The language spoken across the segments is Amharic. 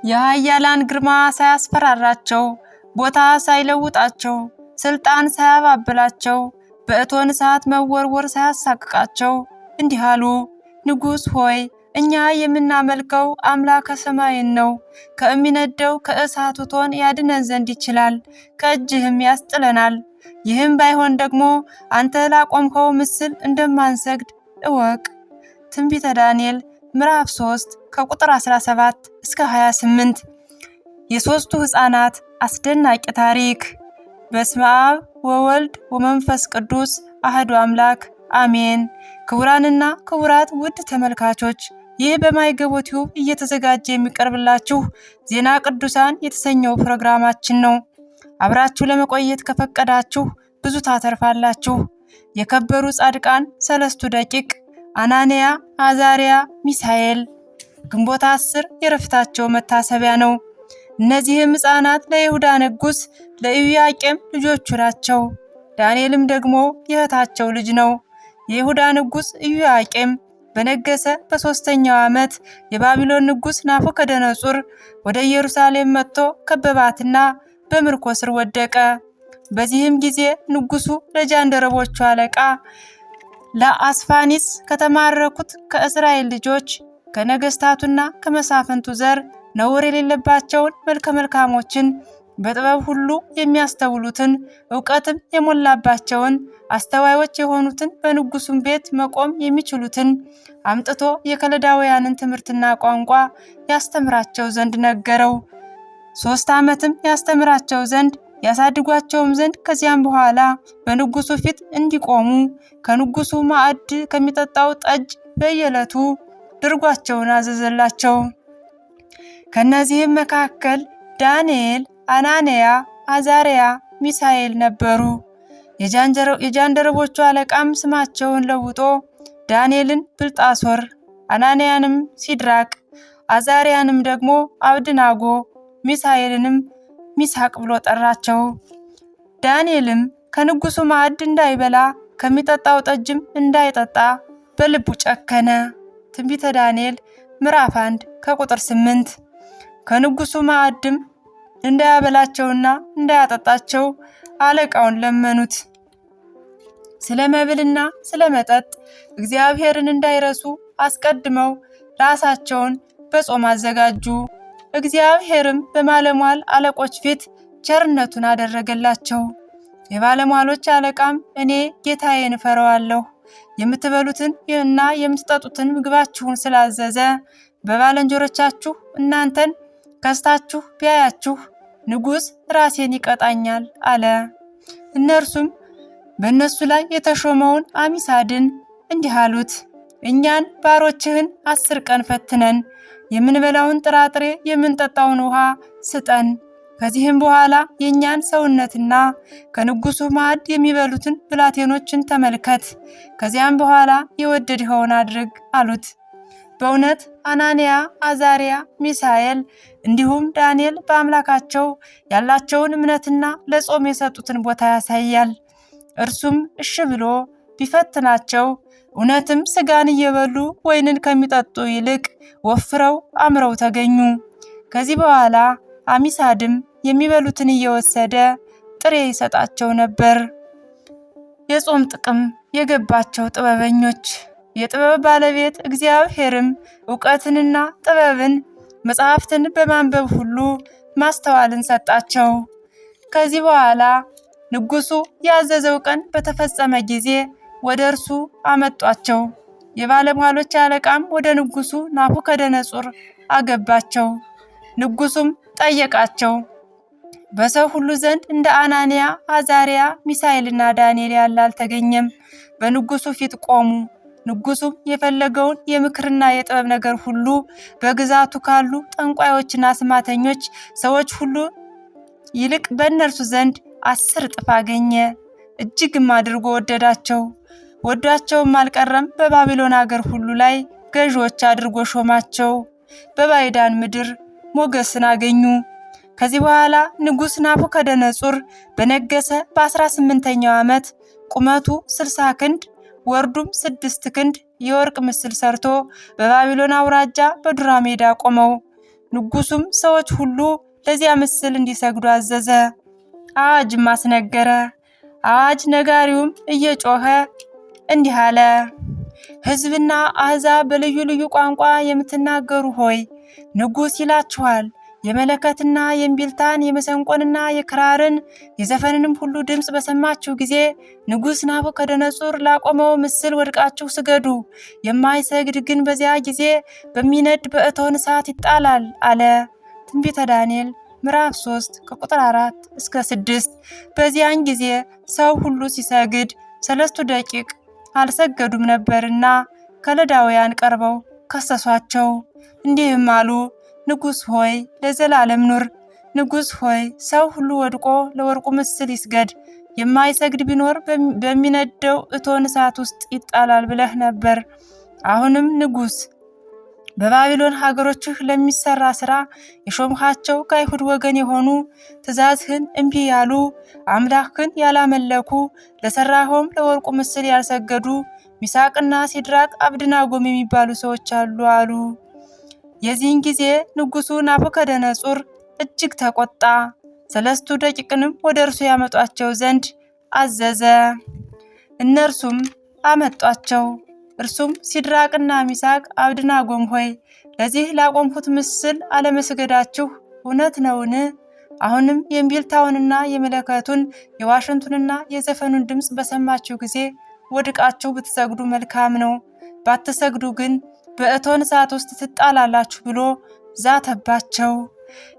የኃያላን ግርማ ሳያስፈራራቸው፣ ቦታ ሳይለውጣቸው፣ ስልጣን ሳያባብላቸው፣ በእቶን እሳት መወርወር ሳያሳቅቃቸው እንዲህ አሉ። ንጉሥ ሆይ እኛ የምናመልከው አምላከ ሰማይን ነው። ከሚነደው ከእሳቱ እቶን ያድነን ዘንድ ይችላል፣ ከእጅህም ያስጥለናል። ይህም ባይሆን ደግሞ አንተ ላቆምከው ምስል እንደማንሰግድ እወቅ። ትንቢተ ዳንኤል ምዕራፍ 3 ከቁጥር 17 እስከ 28። የሦስቱ ሕፃናት አስደናቂ ታሪክ። በስመ አብ ወወልድ ወመንፈስ ቅዱስ አሐዱ አምላክ አሜን። ክቡራንና ክቡራት ውድ ተመልካቾች፣ ይህ በማይገቦ ቲዩብ እየተዘጋጀ የሚቀርብላችሁ ዜና ቅዱሳን የተሰኘው ፕሮግራማችን ነው። አብራችሁ ለመቆየት ከፈቀዳችሁ ብዙ ታተርፋላችሁ። የከበሩ ጻድቃን ሰለስቱ ደቂቅ አናንያ፣ አዛርያ፣ ሚሳኤል ግንቦት 10 የዕረፍታቸው መታሰቢያ ነው። እነዚህም ሕፃናት ለይሁዳ ንጉሥ ለኢዮአቄም ልጆቹ ናቸው። ዳንኤልም ደግሞ የእህታቸው ልጅ ነው። የይሁዳ ንጉሥ ኢዮአቄም በነገሰ በ3ኛው ዓመት የባቢሎን ንጉሥ ናቡከደነጾር ወደ ኢየሩሳሌም መጥቶ ከበባትና በምርኮ ስር ወደቀ። በዚህም ጊዜ ንጉሡ ለጃንደረቦቹ አለቃ ለአስፋኒስ ከተማረኩት ከእስራኤል ልጆች ከነገስታቱና ከመሳፍንቱ ዘር ነውር የሌለባቸውን መልከ መልካሞችን በጥበብ ሁሉ የሚያስተውሉትን ዕውቀትም የሞላባቸውን አስተዋዮች የሆኑትን በንጉሡም ቤት መቆም የሚችሉትን አምጥቶ የከለዳውያንን ትምህርትና ቋንቋ ያስተምራቸው ዘንድ ነገረው። 3 ዓመትም ያስተምራቸው ዘንድ ያሳድጓቸውም ዘንድ ከዚያም በኋላ በንጉሡ ፊት እንዲቆሙ ከንጉሡ ማዕድ ከሚጠጣው ጠጅ በየዕለቱ ድርጓቸውን አዘዘላቸው። ከነዚህም መካከል ዳንኤል፣ አናንያ፣ አዛርያ፣ ሚሳኤል ነበሩ። የጃንደረቦቹ አለቃም ስማቸውን ለውጦ ዳንኤልን ብልጣሶር፣ አናንያንም ሲድራቅ፣ አዛርያንም ደግሞ አብድናጎ፣ ሚሳኤልንም ሚሳቅ ብሎ ጠራቸው። ዳንኤልም ከንጉሡ ማዕድ እንዳይበላ ከሚጠጣው ጠጅም እንዳይጠጣ በልቡ ጨከነ። ትንቢተ ዳንኤል ምዕራፍ 1 ከቁጥር 8። ከንጉሡ ማዕድም እንዳያበላቸውና እንዳያጠጣቸው አለቃውን ለመኑት። ስለ መብልና ስለ መጠጥ እግዚአብሔርን እንዳይረሱ አስቀድመው ራሳቸውን በጾም አዘጋጁ። እግዚአብሔርም በባለሟል አለቆች ፊት ቸርነቱን አደረገላቸው። የባለሟሎች አለቃም እኔ ጌታዬን እፈራዋለሁ፣ የምትበሉትን እና የምትጠጡትን ምግባችሁን ስላዘዘ በባልንጀሮቻችሁ እናንተን ከስታችሁ ቢያያችሁ ንጉሥ ራሴን ይቀጣኛል አለ። እነርሱም በእነሱ ላይ የተሾመውን አሚሳድን እንዲህ አሉት፣ እኛን ባሮችህን 10 ቀን ፈትነን የምንበላውን ጥራጥሬ የምንጠጣውን ውሃ ስጠን። ከዚህም በኋላ የእኛን ሰውነትና ከንጉሡ ማዕድ የሚበሉትን ብላቴኖችን ተመልከት። ከዚያም በኋላ የወደድኸውን አድርግ አሉት። በእውነት አናንያ፣ አዛርያ፣ ሚሳኤል እንዲሁም ዳንኤል በአምላካቸው ያላቸውን እምነትና ለጾም የሰጡትን ቦታ ያሳያል። እርሱም እሺ ብሎ ቢፈትናቸው እውነትም ስጋን እየበሉ ወይንን ከሚጠጡ ይልቅ ወፍረው አምረው ተገኙ። ከዚህ በኋላ አሚሳድም የሚበሉትን እየወሰደ ጥሬ ይሰጣቸው ነበር። የጾም ጥቅም የገባቸው ጥበበኞች። የጥበብ ባለቤት እግዚአብሔርም ዕውቀትንና ጥበብን መጽሐፍትን በማንበብ ሁሉ ማስተዋልን ሰጣቸው። ከዚህ በኋላ ንጉሡ ያዘዘው ቀን በተፈጸመ ጊዜ ወደ እርሱ አመጧቸው። የባለሟሎች አለቃም ወደ ንጉሡ ናቡከደነጾር አገባቸው። ንጉሡም ጠየቃቸው። በሰው ሁሉ ዘንድ እንደ አናንያ፣ አዛርያ፣ ሚሳኤልና ዳንኤል ያለ አልተገኘም። በንጉሡ ፊት ቆሙ። ንጉሡም የፈለገውን የምክርና የጥበብ ነገር ሁሉ በግዛቱ ካሉ ጠንቋዮችና አስማተኞች ሰዎች ሁሉ ይልቅ በእነርሱ ዘንድ 10 እጥፍ አገኘ። እጅግም አድርጎ ወደዳቸው። ወዷቸውም አልቀረም፣ በባቢሎን አገር ሁሉ ላይ ገዢዎች አድርጎ ሾማቸው። በባዕዳን ምድር ሞገስን አገኙ። ከዚህ በኋላ ንጉሥ ናቡከደነጾር በነገሰ በ18ኛው ዓመት ቁመቱ 60 ክንድ ወርዱም 6 ክንድ የወርቅ ምስል ሰርቶ በባቢሎን አውራጃ በዱራ ሜዳ ቆመው። ንጉሱም ሰዎች ሁሉ ለዚያ ምስል እንዲሰግዱ አዘዘ። አዋጅም አስነገረ። አዋጅ ነጋሪውም እየጮኸ እንዲህ አለ። ሕዝብና አሕዛብ በልዩ ልዩ ቋንቋ የምትናገሩ ሆይ ንጉሥ ይላችኋል። የመለከትና የእምቢልታን የመሰንቆንና የክራርን የዘፈንንም ሁሉ ድምፅ በሰማችሁ ጊዜ ንጉሥ ናቡከደነጾር ላቆመው ምስል ወድቃችሁ ስገዱ። የማይሰግድ ግን በዚያ ጊዜ በሚነድ በእቶን እሳት ይጣላል አለ። ትንቢተ ዳንኤል ምዕራፍ 3 ከቁጥር 4 እስከ 6። በዚያን ጊዜ ሰው ሁሉ ሲሰግድ 3 ደቂቅ አልሰገዱም ነበርና ከለዳውያን ቀርበው ከሰሷቸው። እንዲህም አሉ፣ ንጉሥ ሆይ ለዘላለም ኑር። ንጉሥ ሆይ ሰው ሁሉ ወድቆ ለወርቁ ምስል ይስገድ፣ የማይሰግድ ቢኖር በሚነደው እቶን እሳት ውስጥ ይጣላል ብለህ ነበር። አሁንም ንጉሥ በባቢሎን ሀገሮችህ ለሚሰራ ሥራ የሾምሃቸው ከአይሁድ ወገን የሆኑ ትእዛዝህን እምቢ ያሉ አምላክህን ያላመለኩ ለሰራኸውም ለወርቁ ምስል ያልሰገዱ ሚሳቅና ሲድራቅ አብድናጎም የሚባሉ ሰዎች አሉ። የዚህን ጊዜ ንጉሡ ናቡከደነጾር እጅግ ተቆጣ። 3 ደቂቅንም ወደ እርሱ ያመጧቸው ዘንድ አዘዘ። እነርሱም አመጧቸው። እርሱም ሲድራቅና ሚሳቅ አብድናጎም ሆይ ለዚህ ላቆምሁት ምስል አለመስገዳችሁ እውነት ነውን? አሁንም የእምቢልታውንና የመለከቱን የዋሽንቱንና የዘፈኑን ድምፅ በሰማችሁ ጊዜ ወድቃችሁ ብትሰግዱ መልካም ነው፣ ባትሰግዱ ግን በእቶን እሳት ውስጥ ትጣላላችሁ ብሎ ዛተባቸው።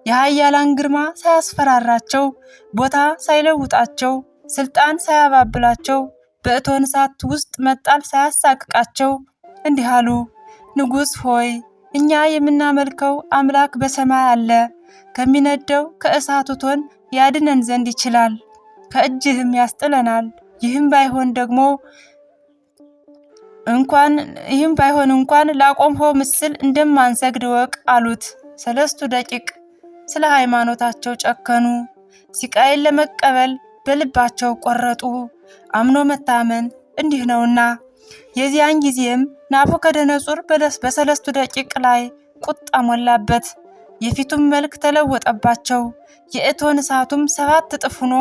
የኃያላን ግርማ ሳያስፈራራቸው፣ ቦታ ሳይለውጣቸው፣ ስልጣን ሳያባብላቸው፣ በእቶን እሳት ውስጥ መጣል ሳያሳቅቃቸው እንዲህ አሉ። ንጉሥ ሆይ እኛ የምናመልከው አምላክ በሰማይ አለ። ከሚነደው ከእሳቱ እቶን ያድነን ዘንድ ይችላል፣ ከእጅህም ያስጥለናል። ይህም ባይሆን እንኳን ላቆምኸው ምስል እንደማንሰግድ እወቅ አሉት። 3 ደቂቅ ስለ ሃይማኖታቸው ጨከኑ። ሲቃይን ለመቀበል በልባቸው ቆረጡ። አምኖ መታመን እንዲህ ነውና። የዚያን ጊዜም ናቡከደነጾር በ3 ደቂቅ ላይ ቁጣ ሞላበት። የፊቱም መልክ ተለወጠባቸው። የእቶን እሳቱም 7 እጥፍ ሆኖ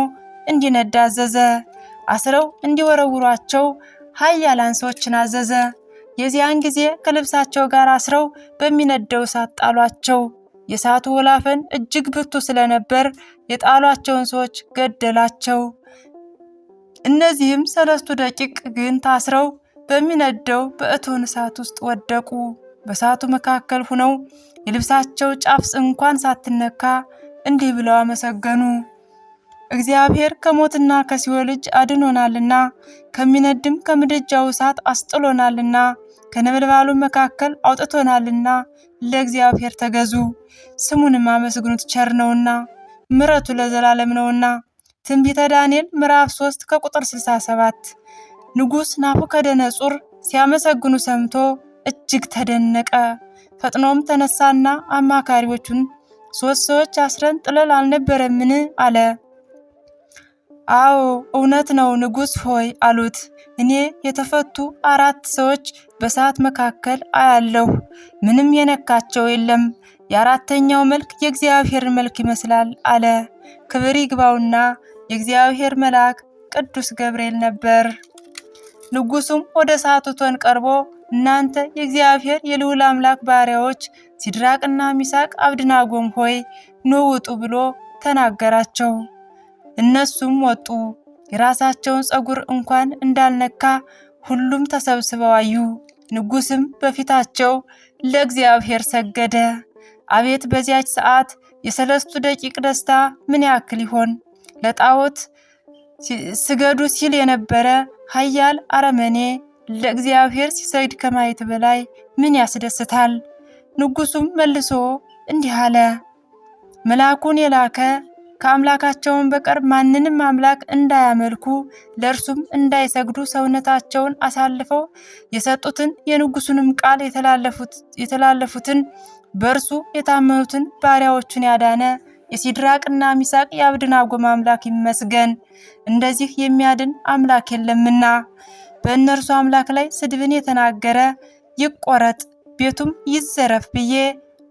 እንዲነድ አዘዘ። አስረው እንዲወረውሯቸው ኃያላን ሰዎችን አዘዘ። የዚያን ጊዜ ከልብሳቸው ጋር አስረው በሚነደው እሳት ጣሏቸው። የእሳቱ ወላፈን እጅግ ብርቱ ስለነበር የጣሏቸውን ሰዎች ገደላቸው። እነዚህም 3 ደቂቅ ግን ታስረው በሚነደው በእቶን እሳት ውስጥ ወደቁ። በእሳቱ መካከል ሆነው የልብሳቸው ጫፍ እንኳን ሳትነካ እንዲህ ብለው አመሰገኑ። እግዚአብሔር ከሞትና ከሲኦል እጅ አድኖናልና፣ ከሚነድም ከምድጃው እሳት አስጥሎናልና፣ ከነበልባሉ መካከል አውጥቶናልና። ለእግዚአብሔር ተገዙ፣ ስሙንም አመስግኑት፣ ቸር ነውና ምሕረቱ ለዘላለም ነውና። ትንቢተ ዳንኤል ምዕራፍ 3 ከቁጥር 67። ንጉሥ ናቡከደነጾር ሲያመሰግኑ ሰምቶ እጅግ ተደነቀ። ፈጥኖም ተነሳና አማካሪዎቹን 3 ሰዎች አስረን ጥለን አልነበረምን? አለ። አዎ እውነት ነው ንጉሥ ሆይ አሉት። እኔ የተፈቱ 4 ሰዎች በእሳት መካከል አያለሁ፣ ምንም የነካቸው የለም። የ4ተኛው መልክ የእግዚአብሔር መልክ ይመስላል አለ። ክብር ይግባውና የእግዚአብሔር መልአክ ቅዱስ ገብርኤል ነበር። ንጉሡም ወደ እሳቱ እቶን ቀርቦ እናንተ የእግዚአብሔር የልዑል አምላክ ባሪያዎች ሲድራቅና ሚሳቅ አብድናጎም ሆይ ኑ ውጡ ብሎ ተናገራቸው። እነሱም ወጡ። የራሳቸውን ፀጉር እንኳን እንዳልነካ ሁሉም ተሰብስበው አዩ። ንጉሥም በፊታቸው ለእግዚአብሔር ሰገደ። አቤት በዚያች ሰዓት የ3 ደቂቅ ደስታ ምን ያክል ይሆን! ለጣዖት ስገዱ ሲል የነበረ ኃያል አረመኔ ለእግዚአብሔር ሲሰግድ ከማየት በላይ ምን ያስደስታል! ንጉሡም መልሶ እንዲህ አለ። መልአኩን የላከ ከአምላካቸውን በቀር ማንንም አምላክ እንዳያመልኩ ለእርሱም እንዳይሰግዱ ሰውነታቸውን አሳልፈው የሰጡትን የንጉሡንም ቃል የተላለፉትን በእርሱ የታመኑትን ባሪያዎቹን ያዳነ የሲድራቅና ሚሳቅ የአብድናጎም አምላክ ይመስገን። እንደዚህ የሚያድን አምላክ የለምና። በእነርሱ አምላክ ላይ ስድብን የተናገረ ይቆረጥ ቤቱም ይዘረፍ ብዬ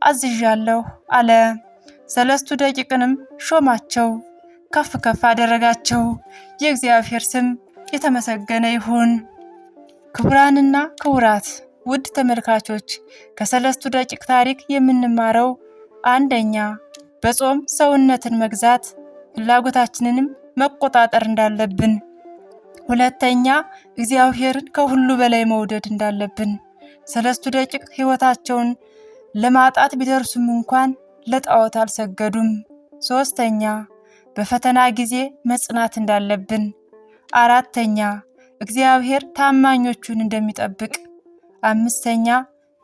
አዝዣለሁ አለ። ሰለስቱ ደቂቅንም ሾማቸው፣ ከፍ ከፍ አደረጋቸው። የእግዚአብሔር ስም የተመሰገነ ይሁን። ክቡራንና ክቡራት ውድ ተመልካቾች ከሰለስቱ ደቂቅ ታሪክ የምንማረው አንደኛ በጾም ሰውነትን መግዛት ፍላጎታችንንም መቆጣጠር እንዳለብን፣ ሁለተኛ እግዚአብሔርን ከሁሉ በላይ መውደድ እንዳለብን። ሰለስቱ ደቂቅ ሕይወታቸውን ለማጣት ቢደርሱም እንኳን ለጣዖት አልሰገዱም። ሶስተኛ በፈተና ጊዜ መጽናት እንዳለብን፣ አራተኛ እግዚአብሔር ታማኞቹን እንደሚጠብቅ፣ አምስተኛ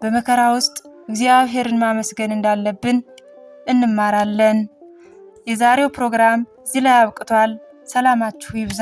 በመከራ ውስጥ እግዚአብሔርን ማመስገን እንዳለብን እንማራለን። የዛሬው ፕሮግራም እዚህ ላይ አብቅቷል። ሰላማችሁ ይብዛ።